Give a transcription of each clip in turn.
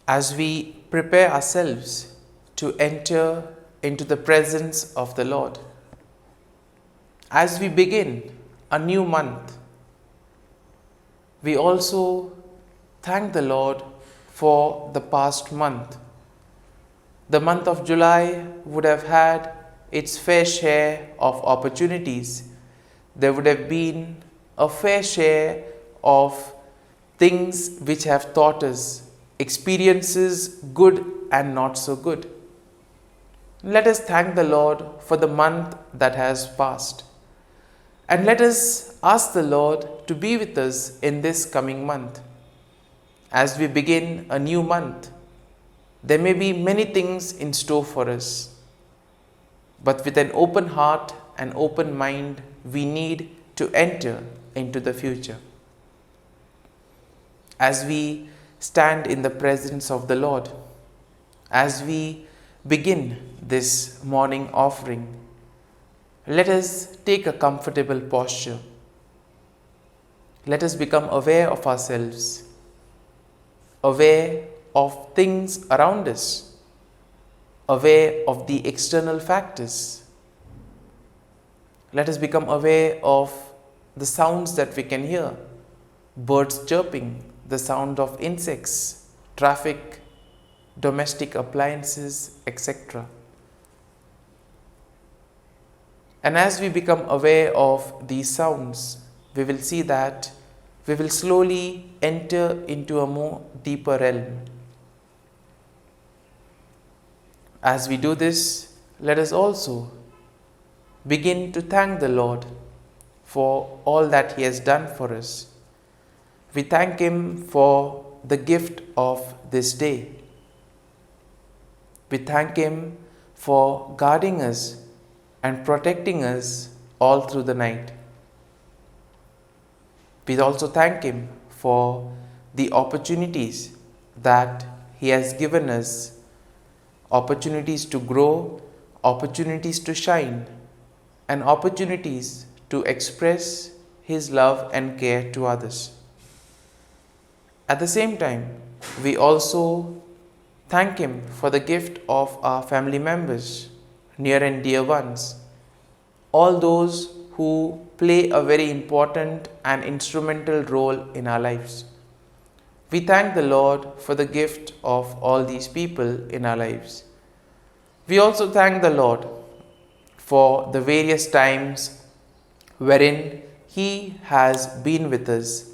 as we prepare ourselves to enter into the presence of the Lord, as we begin a new month, we also thank the Lord for the past month. The month of July would have had its fair share of opportunities. There would have been a fair share of things which have taught us experiences, good and not so good. Let us thank the Lord for the month that has passed. And let us ask the Lord to be with us in this coming month. As we begin a new month, there may be many things in store for us. But with an open heart and open mind, we need to enter into the future. As we stand in the presence of the Lord, as we begin this morning offering, let us take a comfortable posture. Let us become aware of ourselves, aware of things around us, aware of the external factors. Let us become aware of the sounds that we can hear, birds chirping, the sound of insects, traffic, domestic appliances, etc. And as we become aware of these sounds, we will see that we will slowly enter into a more deeper realm. As we do this, let us also begin to thank the Lord for all that He has done for us. We thank Him for the gift of this day. We thank Him for guarding us and protecting us all through the night. We also thank Him for the opportunities that He has given us, opportunities to grow, opportunities to shine, and opportunities to express His love and care to others. At the same time, we also thank Him for the gift of our family members, near and dear ones, all those who play a very important and instrumental role in our lives. We thank the Lord for the gift of all these people in our lives. We also thank the Lord for the various times wherein He has been with us,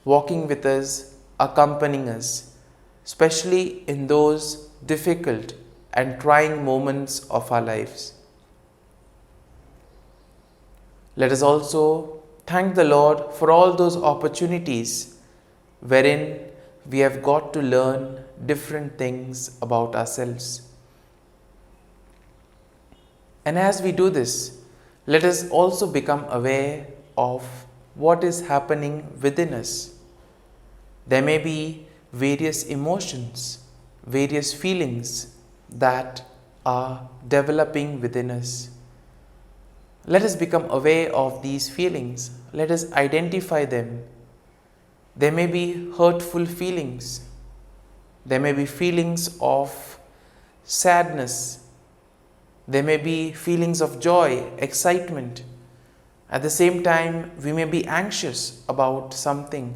walking with us, accompanying us, especially in those difficult and trying moments of our lives. Let us also thank the Lord for all those opportunities wherein we have got to learn different things about ourselves. And as we do this, let us also become aware of what is happening within us. There may be various emotions, various feelings that are developing within us. Let us become aware of these feelings. Let us identify them. There may be hurtful feelings. There may be feelings of sadness. There may be feelings of joy, excitement. At the same time, we may be anxious about something,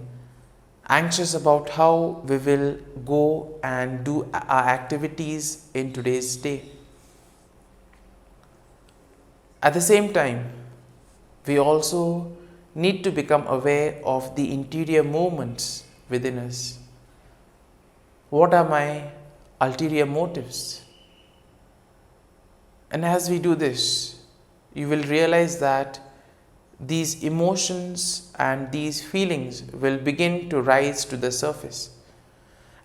anxious about how we will go and do our activities in today's day. At the same time, we also need to become aware of the interior movements within us. What are my ulterior motives? And as we do this, you will realize that these emotions and these feelings will begin to rise to the surface.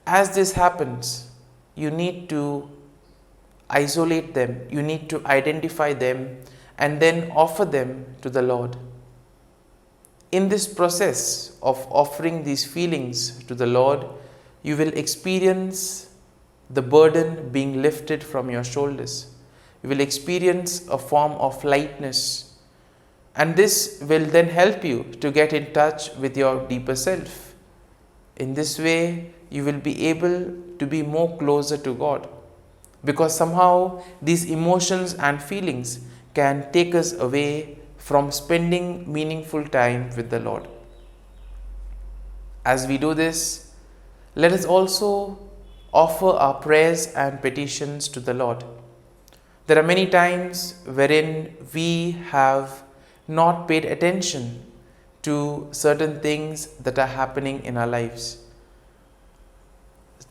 As this happens, you need to isolate them, you need to identify them, and then offer them to the Lord. In this process of offering these feelings to the Lord, you will experience the burden being lifted from your shoulders. You will experience a form of lightness, and this will then help you to get in touch with your deeper self. In this way, you will be able to be more closer to God, because somehow these emotions and feelings can take us away from spending meaningful time with the Lord. As we do this, let us also offer our prayers and petitions to the Lord. There are many times wherein we have not paid attention to certain things that are happening in our lives.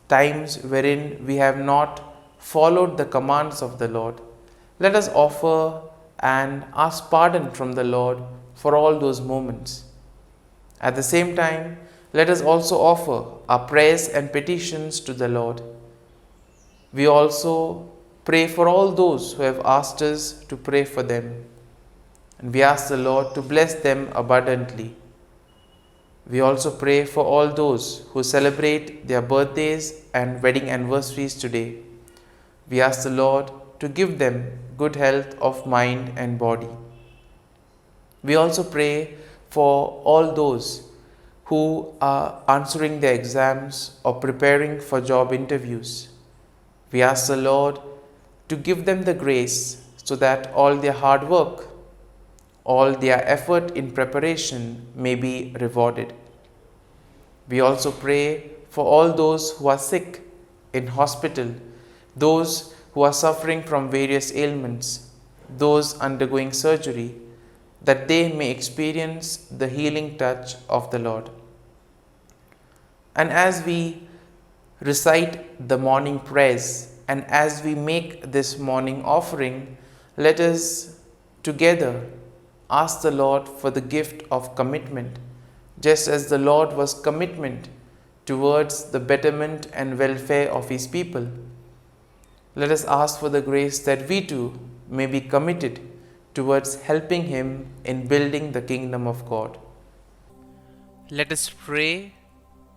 Times wherein we have not followed the commands of the Lord. Let us offer and ask pardon from the Lord for all those moments. At the same time, let us also offer our prayers and petitions to the Lord. We also pray for all those who have asked us to pray for them, and we ask the Lord to bless them abundantly. We also pray for all those who celebrate their birthdays and wedding anniversaries today. We ask the Lord to give them good health of mind and body. We also pray for all those who are answering their exams or preparing for job interviews. We ask the Lord to give them the grace so that all their hard work, all their effort in preparation may be rewarded. We also pray for all those who are sick in hospital, those who are suffering from various ailments, those undergoing surgery, that they may experience the healing touch of the Lord. And as we recite the morning prayers and as we make this morning offering, let us together ask the Lord for the gift of commitment, just as the Lord was commitment towards the betterment and welfare of His people. Let us ask for the grace that we too may be committed towards helping Him in building the kingdom of God. Let us pray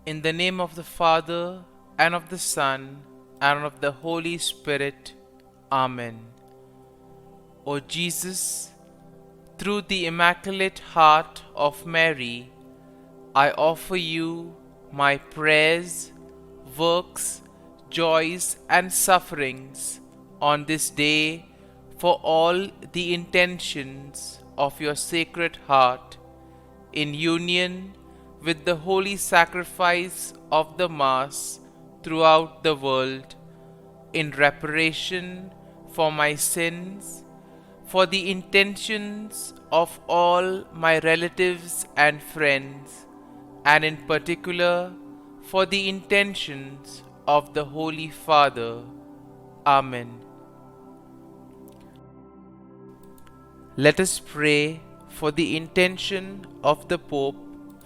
in the name of the Father, and of the Son, and of the Holy Spirit. Amen. O Jesus, through the Immaculate Heart of Mary, I offer you my prayers, works, joys, and sufferings on this day for all the intentions of your Sacred Heart, in union with the holy sacrifice of the Mass throughout the world, in reparation for my sins, for the intentions of all my relatives and friends, and in particular for the intentions of the Holy Father. Amen. Let us pray for the intention of the Pope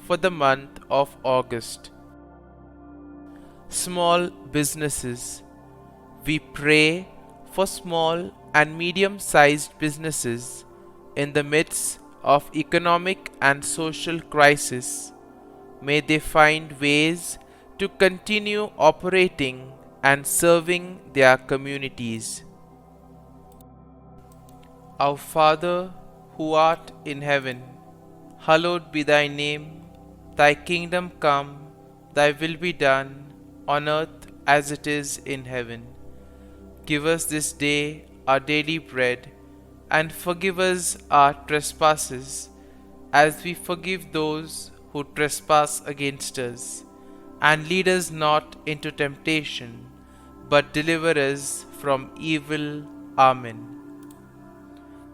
for the month of August. Small businesses. We pray for small and medium-sized businesses in the midst of economic and social crisis. May they find ways to continue operating and serving their communities. Our Father, who art in heaven, hallowed be thy name. Thy kingdom come, thy will be done, on earth as it is in heaven. Give us this day our daily bread, and forgive us our trespasses, as we forgive those who trespass against us. And lead us not into temptation, but deliver us from evil. Amen.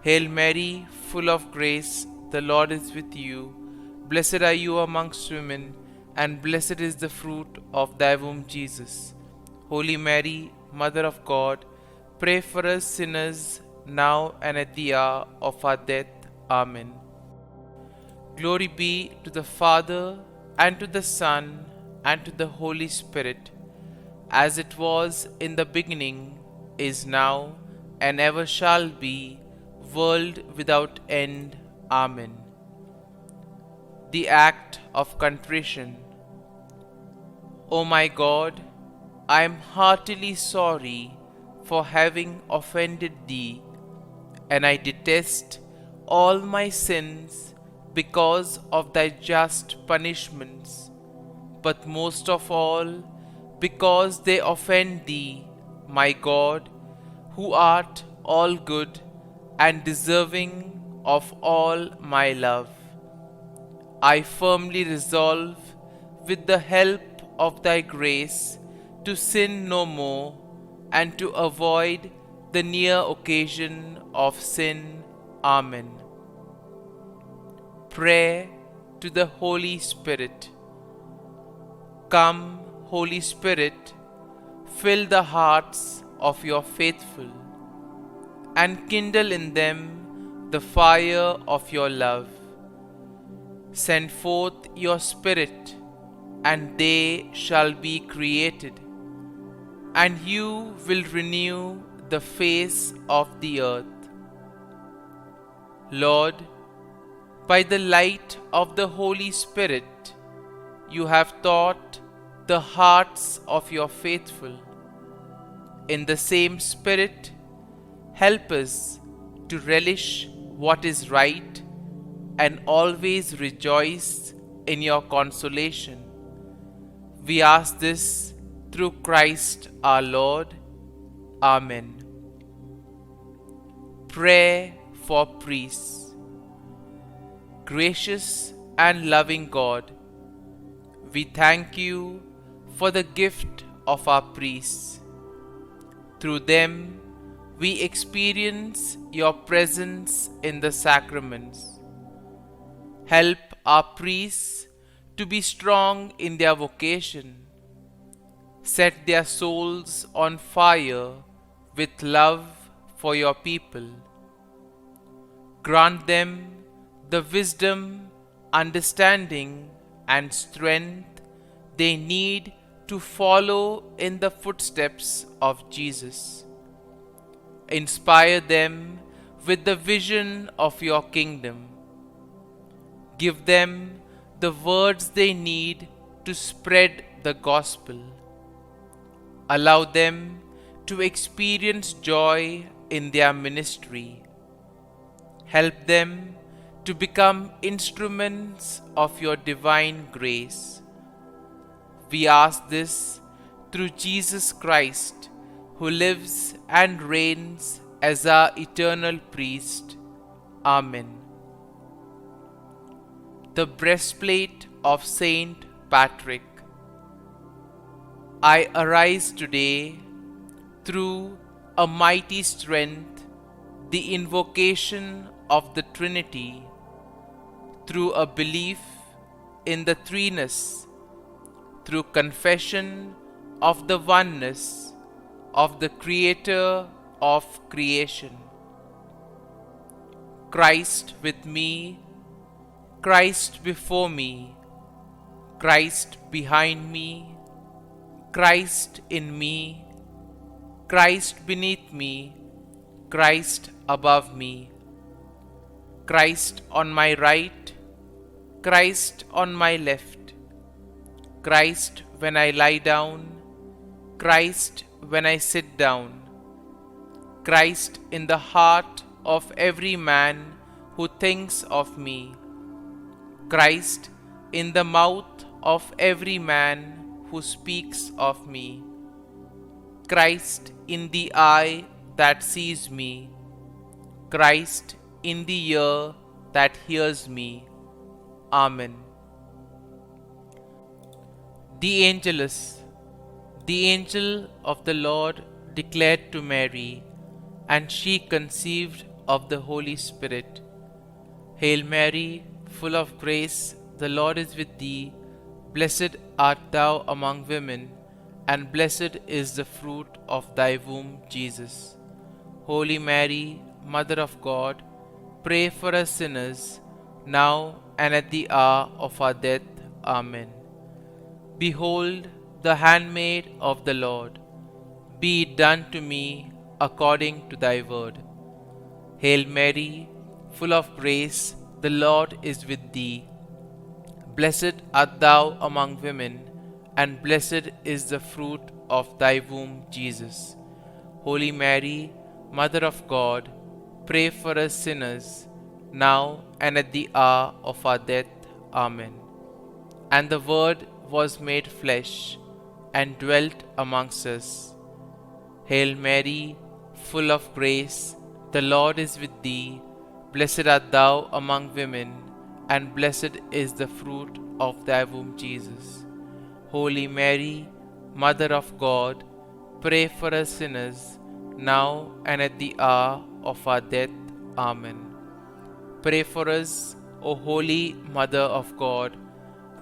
Hail Mary, full of grace, the Lord is with you. Blessed are you amongst women, and blessed is the fruit of thy womb, Jesus. Holy Mary, Mother of God, pray for us sinners, now and at the hour of our death. Amen. Glory be to the Father, and to the Son, and to the Holy Spirit, as it was in the beginning, is now, and ever shall be, world without end. Amen. The act of contrition. O my God, I am heartily sorry for having offended thee, and I detest all my sins because of thy just punishments. but most of all, because they offend thee, my God, who art all good and deserving of all my love. I firmly resolve, with the help of thy grace, to sin no more and to avoid the near occasion of sin. Amen. Prayer to the Holy Spirit. Come, Holy Spirit, fill the hearts of your faithful, and kindle in them the fire of your love. Send forth your Spirit, and they shall be created, and you will renew the face of the earth. Lord, by the light of the Holy Spirit, you have taught the hearts of your faithful. In the same Spirit, help us to relish what is right and always rejoice in your consolation. We ask this through Christ our Lord. Amen. Prayer for priests. Gracious and loving God, we thank you for the gift of our priests. Through them, we experience your presence in the sacraments. Help our priests to be strong in their vocation. Set their souls on fire with love for your people. Grant them the wisdom, understanding, and strength they need to follow in the footsteps of Jesus. Inspire them with the vision of your kingdom. Give them the words they need to spread the gospel. Allow them to experience joy in their ministry. Help them to become instruments of your divine grace. We ask this through Jesus Christ, who lives and reigns as our eternal priest. Amen. The breastplate of Saint Patrick. I arise today through a mighty strength, the invocation of the Trinity, through a belief in the threeness, through confession of the oneness of the Creator of creation. Christ with me, Christ before me, Christ behind me, Christ in me, Christ beneath me, Christ above me, Christ on my right, Christ on my left, Christ when I lie down, Christ when I sit down, Christ in the heart of every man who thinks of me, Christ in the mouth of every man who speaks of me, Christ in the eye that sees me, Christ in the ear that hears me. Amen. The Angelus. The angel of the Lord declared to Mary, and she conceived of the Holy Spirit. Hail Mary, full of grace, the Lord is with thee. Blessed art thou among women, and blessed is the fruit of thy womb, Jesus. Holy Mary, Mother of God, pray for us sinners, now and at the hour of our death. Amen. Behold, the handmaid of the Lord. Be it done to me according to thy word. Hail Mary, full of grace, the Lord is with thee. Blessed art thou among women, and blessed is the fruit of thy womb, Jesus. Holy Mary, Mother of God, pray for us sinners, now and at the hour of our death. Amen. And the Word was made flesh and dwelt amongst us. Hail Mary, full of grace, the Lord is with thee. Blessed art thou among women, and blessed is the fruit of thy womb, Jesus. Holy Mary, Mother of God, pray for us sinners, now and at the hour of our death. Amen. Pray for us, O Holy Mother of God,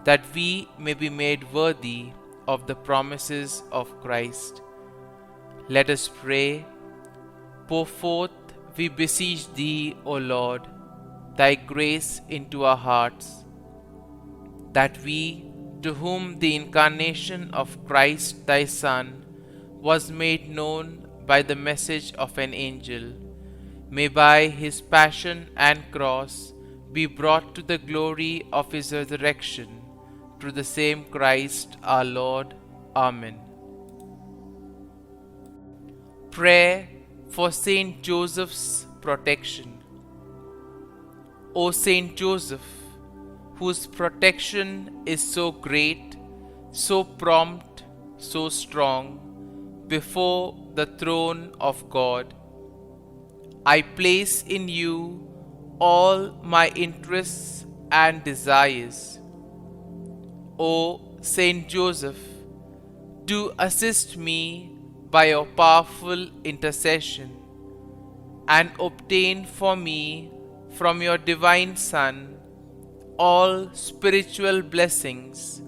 that we may be made worthy of the promises of Christ. Let us pray. Pour forth, we beseech thee, O Lord, thy grace into our hearts, that we, to whom the incarnation of Christ thy Son was made known by the message of an angel, may by his passion and cross be brought to the glory of his resurrection, through the same Christ our Lord. Amen. Prayer for Saint Joseph's protection. O Saint Joseph, whose protection is so great, so prompt, so strong, before the throne of God, I place in you all my interests and desires. O Saint Joseph, do assist me by your powerful intercession, and obtain for me from your divine Son all spiritual blessings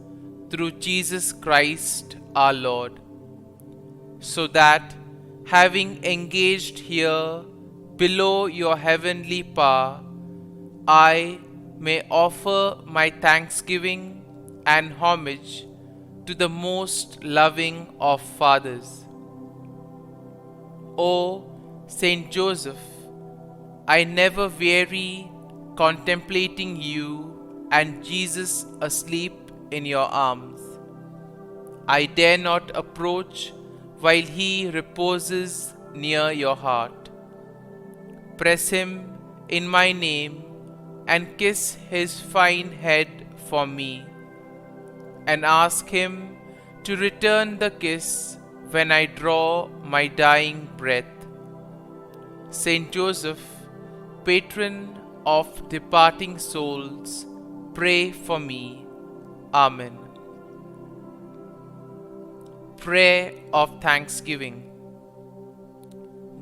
through Jesus Christ our Lord, so that, having engaged here below your heavenly power, I may offer my thanksgiving and homage to the most loving of fathers. O Saint Joseph, I never weary contemplating you and Jesus asleep in your arms. I dare not approach while he reposes near your heart. Press him in my name and kiss his fine head for me, and ask him to return the kiss when I draw my dying breath. Saint Joseph, patron of departing souls, pray for me. Amen. Prayer of Thanksgiving.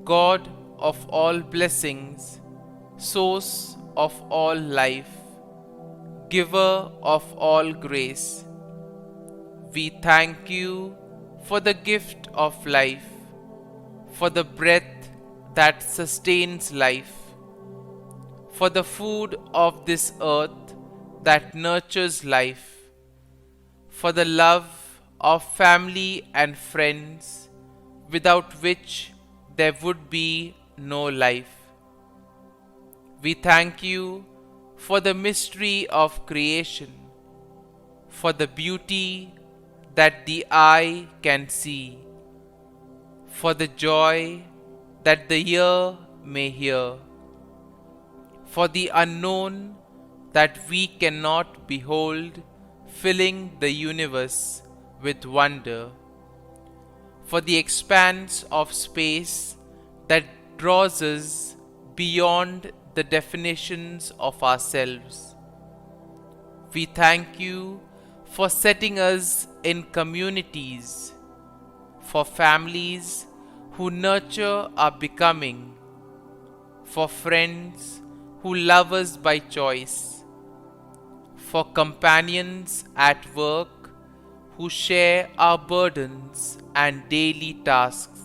God of all blessings, source of all life, giver of all grace, we thank you for the gift of life, for the breath that sustains life, for the food of this earth that nurtures life, for the love of family and friends, without which there would be no life. We thank you for the mystery of creation, for the beauty that the eye can see, for the joy that the ear may hear, for the unknown that we cannot behold, filling the universe with wonder, for the expanse of space that draws us beyond the definitions of ourselves. We thank you for setting us in communities, for families who nurture our becoming, for friends who love us by choice, for companions at work who share our burdens and daily tasks,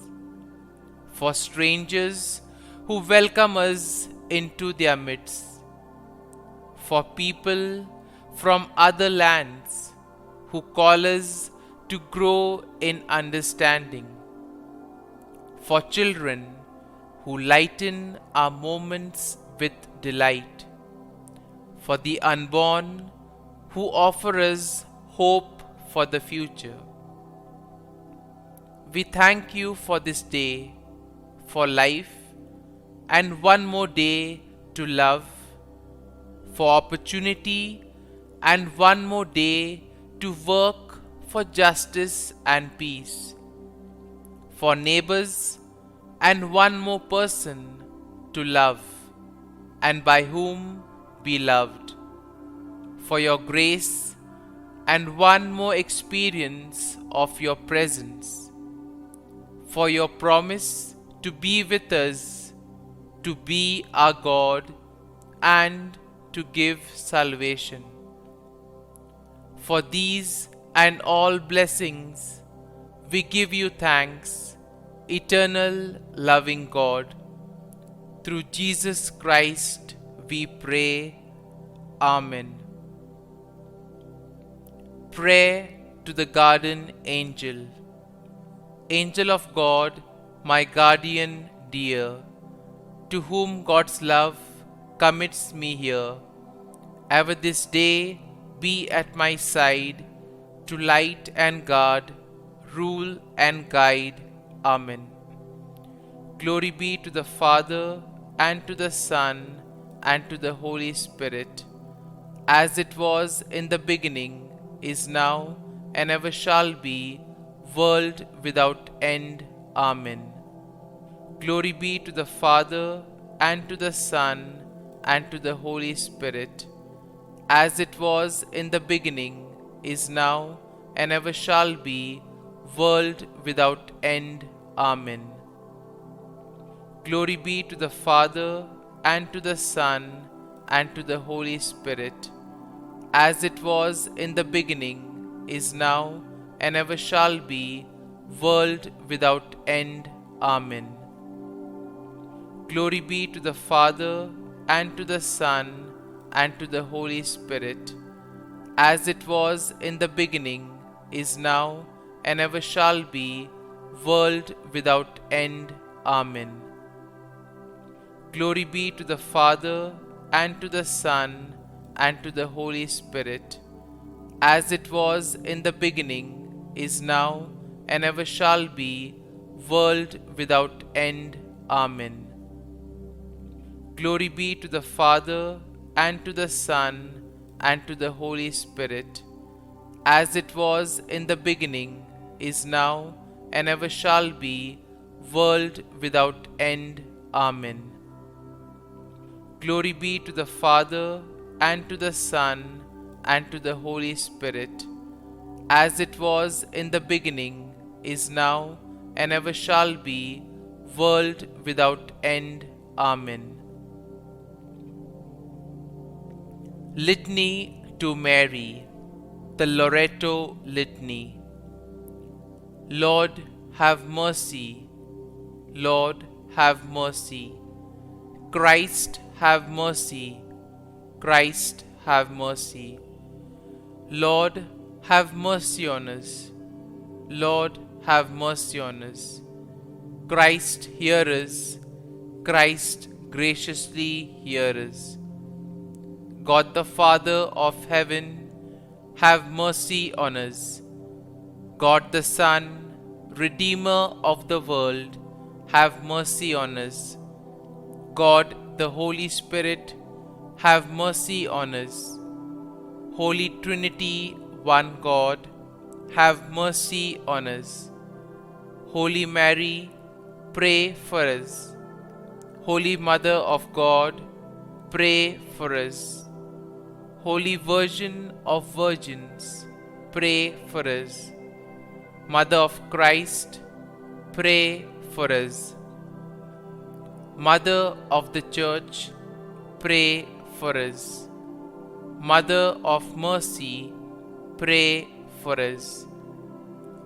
for strangers who welcome us into their midst, for people from other lands who call us to grow in understanding, for children who lighten our moments with delight, for the unborn who offer us hope for the future. We thank you for this day, for life, and one more day to love, for opportunity and one more day to work for justice and peace, for neighbors and one more person to love, and by whom be loved, for your grace and one more experience of your presence, for your promise to be with us, to be our God, and to give salvation. For these and all blessings, we give you thanks, eternal loving God. Through Jesus Christ we pray. Amen. Prayer to the Guardian Angel. Angel of God, my guardian dear, to whom God's love commits me here, ever this day be at my side, to light and guard, rule and guide. Amen. Glory be to the Father, and to the Son, and to the Holy Spirit, as it was in the beginning, is now, and ever shall be, world without end. Amen. Glory be to the Father, and to the Son, and to the Holy Spirit, as it was in the beginning, is now, and ever shall be, world without end. Amen. Glory be to the Father, and to the Son, and to the Holy Spirit, as it was in the beginning, is now, and ever shall be, world without end. Amen. Glory be to the Father, and to the Son, and to the Holy Spirit, as it was in the beginning, is now, and ever shall be, world without end. Amen. Glory be to the Father, and to the Son, and to the Holy Spirit, as it was in the beginning, is now, and ever shall be, world without end. Amen. Glory be to the Father, and to the Son, and to the Holy Spirit, as it was in the beginning, is now, and ever shall be, world without end. Amen. Glory be to the Father, and to the Son, and to the Holy Spirit, as it was in the beginning, is now, and ever shall be, world without end. Amen. Litany to Mary, the LORETO Litany. Lord, have mercy. Lord, have mercy. Christ, have mercy. Christ, have mercy. Lord, have mercy on us. Lord, have mercy on us. Christ, hear us. Christ, graciously hear us. God the Father of heaven, have mercy on us. God the Son, Redeemer of the world, have mercy on us. God the Holy Spirit, have mercy on us. Holy Trinity, one God, have mercy on us. Holy Mary, pray for us. Holy Mother of God, pray for us. Holy Virgin of Virgins, pray for us. Mother of Christ, pray for us. Mother of the Church, pray for us. Mother of Mercy, pray for us.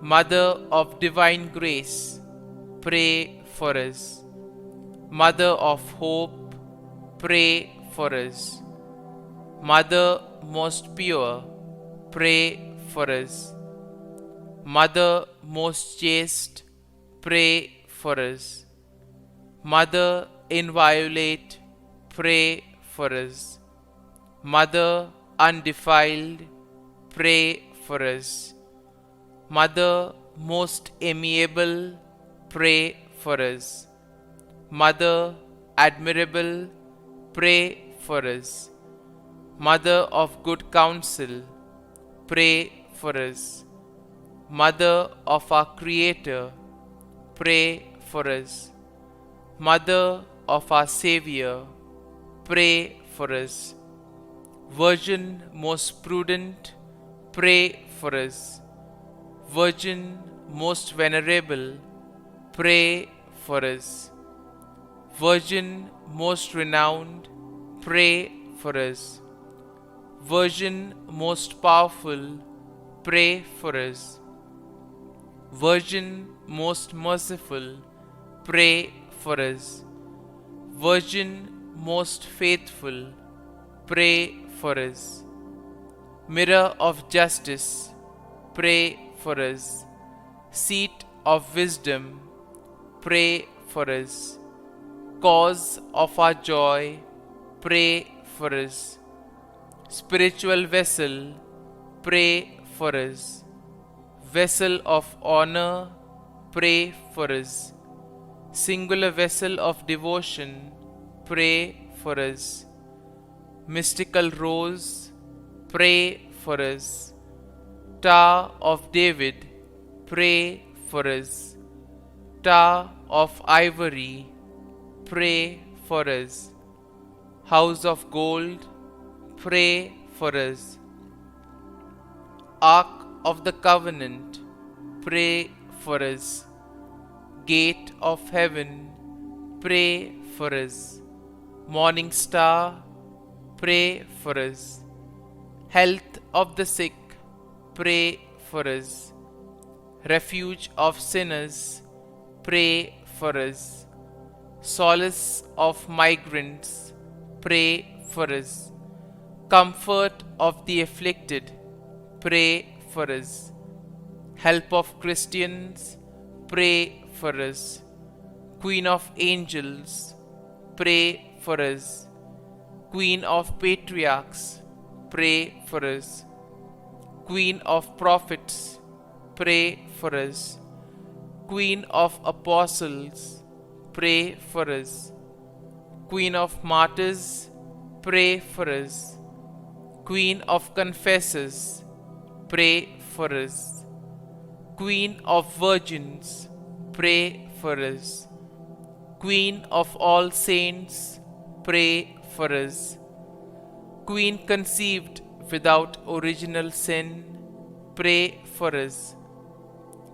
Mother of Divine Grace, pray for us. Mother of Hope, pray for us. Mother most pure, pray for us. Mother most chaste, pray for us. Mother inviolate, pray for us. Mother undefiled, pray for us. Mother most amiable, pray for us. Mother admirable, pray for us. Mother of good counsel, pray for us. Mother of our Creator, pray for us. Mother of our Savior, pray for us. Virgin most prudent, pray for us. Virgin most venerable, pray for us. Virgin most renowned, pray for us. Virgin most powerful, pray for us. Virgin most merciful, pray for us. Virgin most faithful, pray for us. Mirror of justice, pray for us. Seat of wisdom, pray for us. Cause of our joy, pray for us. Spiritual vessel, pray for us. Vessel of honor, pray for us. Singular vessel of devotion, pray for us. Mystical rose, pray for us. Tower of David, pray for us. Tower of ivory, pray for us. House of gold, pray for us. Ark of the covenant, pray for us. Gate of heaven, pray for us. Morning star, pray for us. Health of the sick, pray for us. Refuge of sinners, pray for us. Solace of migrants, pray for us. Comfort of the afflicted, pray for us. Help of Christians, pray for us. Queen of angels, pray for us. Queen of patriarchs, pray for us. Queen of prophets, pray for us. Queen of apostles, pray for us. Queen of martyrs, pray for us. Queen of confessors, pray for us. Queen of virgins, pray for us. Queen of all saints, pray for us. Queen conceived without original sin, pray for us.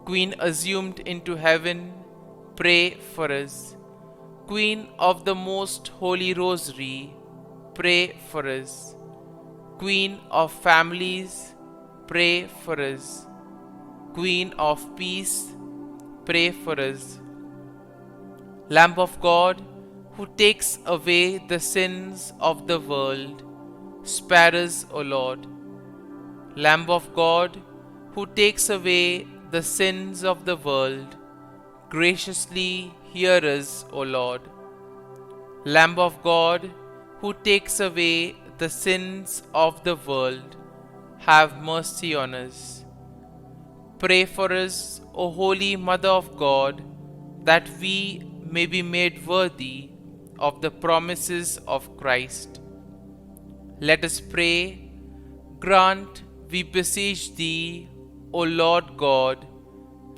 Queen assumed into heaven, pray for us. Queen of the most holy rosary, pray for us. Queen of families, pray for us. Queen of peace, pray for us. Lamb of God, who takes away the sins of the world, spare us, O Lord. Lamb of God, who takes away the sins of the world, graciously hear us, O Lord. Lamb of God, who takes away the sins of the world, have mercy on us. Pray for us, O Holy Mother of God, that we may be made worthy of the promises of Christ. Let us pray. Grant, we beseech Thee, O Lord God,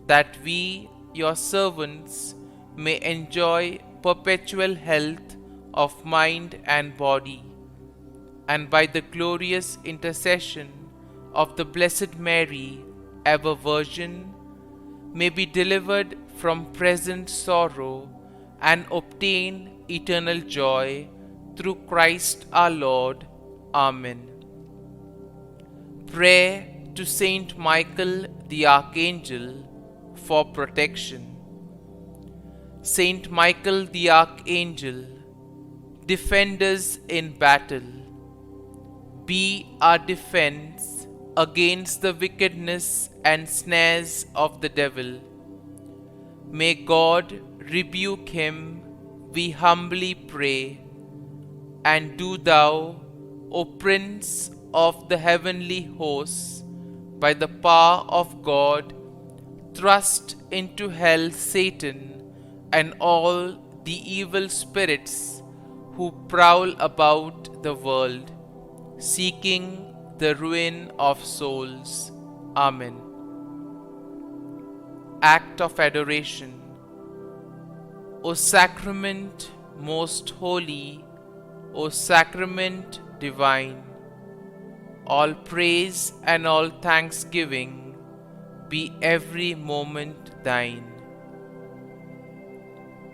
that we, Your servants, may enjoy perpetual health of mind and body, and by the glorious intercession of the Blessed Mary, ever Virgin, may be delivered from present sorrow and obtain eternal joy through Christ our Lord. Amen. Prayer to Saint Michael the Archangel for protection. Saint Michael the Archangel, defend us in battle. Be our defense against the wickedness and snares of the devil. May God rebuke him, we humbly pray. And do Thou, O Prince of the heavenly hosts, by the power of God, thrust into hell Satan and all the evil spirits who prowl about the world, seeking the ruin of souls. Amen. Act of Adoration. O Sacrament most holy, O Sacrament divine, all praise and all thanksgiving be every moment thine.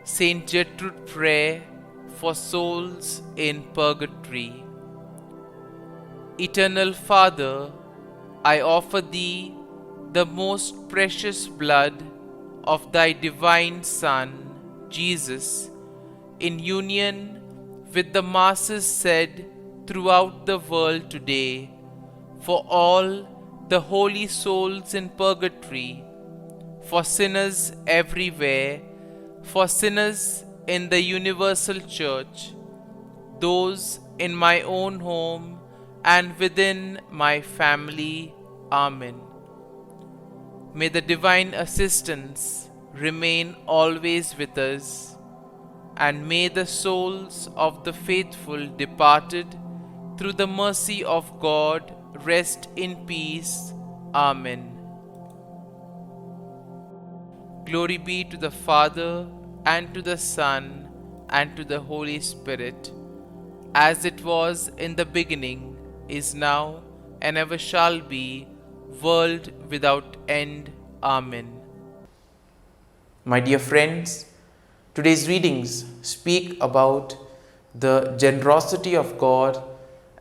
Saint Gertrude prayer for souls in purgatory. Eternal Father, I offer Thee the most precious blood of Thy divine Son, Jesus, in union with the masses said throughout the world today, for all the holy souls in purgatory, for sinners everywhere, for sinners in the universal church, those in my own home and within my family. Amen. May the divine assistance remain always with us, and may the souls of the faithful departed through the mercy of God rest in peace. Amen. Glory be to the Father, and to the Son, and to the Holy Spirit, as it was in the beginning, is now, and ever shall be, world without end. Amen. My dear friends, today's readings speak about the generosity of God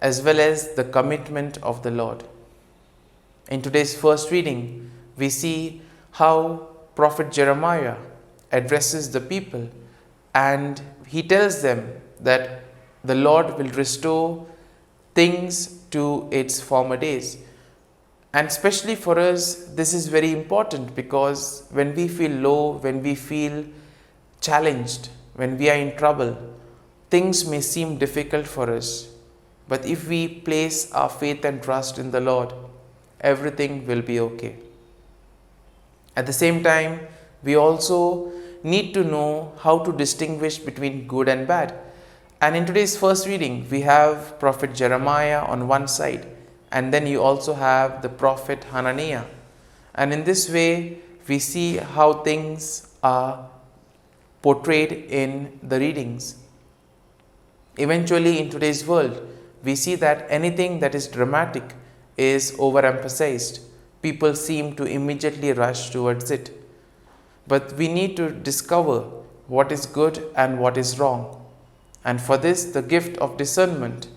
as well as the commitment of the Lord. In today's first reading, we see how Prophet Jeremiah addresses the people, and he tells them that the Lord will restore things to its former days. And especially for us, this is very important, because when we feel low, when we feel challenged, when we are in trouble, things may seem difficult for us. But if we place our faith and trust in the Lord, everything will be okay. At the same time, we also need to know how to distinguish between good and bad. And in today's first reading, we have Prophet Jeremiah on one side, and then you also have the Prophet Hananiah. And in this way, we see how things are portrayed in the readings. Eventually, in today's world, we see that anything that is dramatic is overemphasized. People seem to immediately rush towards it. But we need to discover what is good and what is wrong. And for this, the gift of discernment,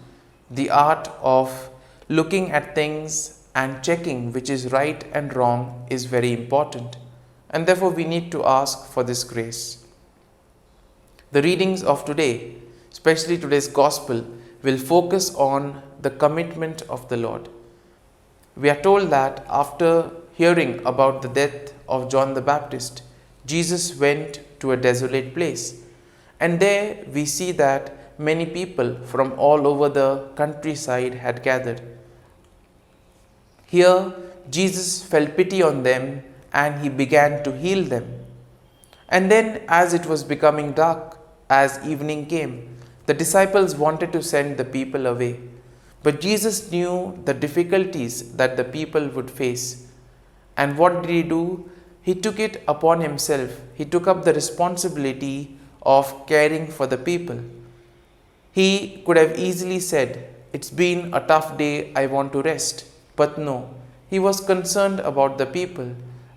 the art of looking at things and checking which is right and wrong, is very important. And therefore, we need to ask for this grace. The readings of today, especially today's Gospel, will focus on the commitment of the Lord. We are told that after hearing about the death of John the Baptist, Jesus went to a desolate place. And there we see that many people from all over the countryside had gathered. Here, Jesus felt pity on them, and he began to heal them. And then, as it was becoming dark, as evening came, the disciples wanted to send the people away. But Jesus knew the difficulties that the people would face. And what did he do? He took it upon himself. He took up the responsibility of caring for the people. He could have easily said, "It's been a tough day, I want to rest." But no, he was concerned about the people.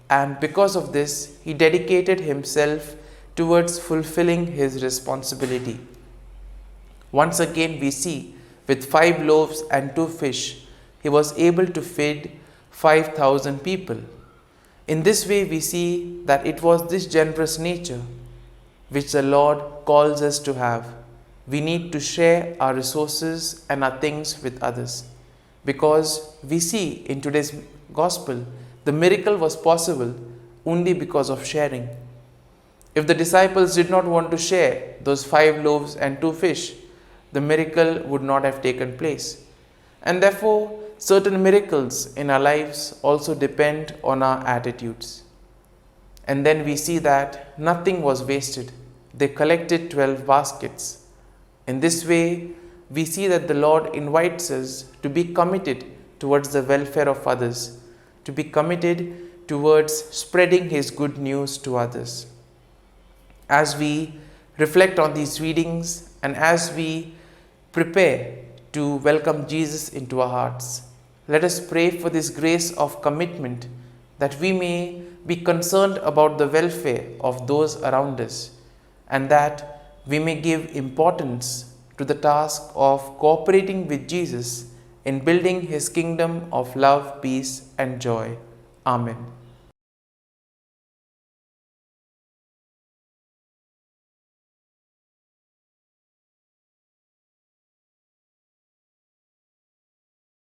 And because of this, he dedicated himself towards fulfilling his responsibility. Once again, we see with 5 loaves and 2 fish, he was able to feed 5,000 people. In this way, we see that it was this generous nature which the Lord calls us to have. We need to share our resources and our things with others, because we see in today's Gospel, the miracle was possible only because of sharing. If the disciples did not want to share those 5 loaves and 2 fish, the miracle would not have taken place. And therefore, certain miracles in our lives also depend on our attitudes. And then we see that nothing was wasted. They collected 12 baskets. In this way, we see that the Lord invites us to be committed towards the welfare of others, to be committed towards spreading His good news to others. As we reflect on these readings and as we prepare to welcome Jesus into our hearts, let us pray for this grace of commitment, that we may be concerned about the welfare of those around us, and that we may give importance to the task of cooperating with Jesus in building His kingdom of love, peace, and joy. Amen.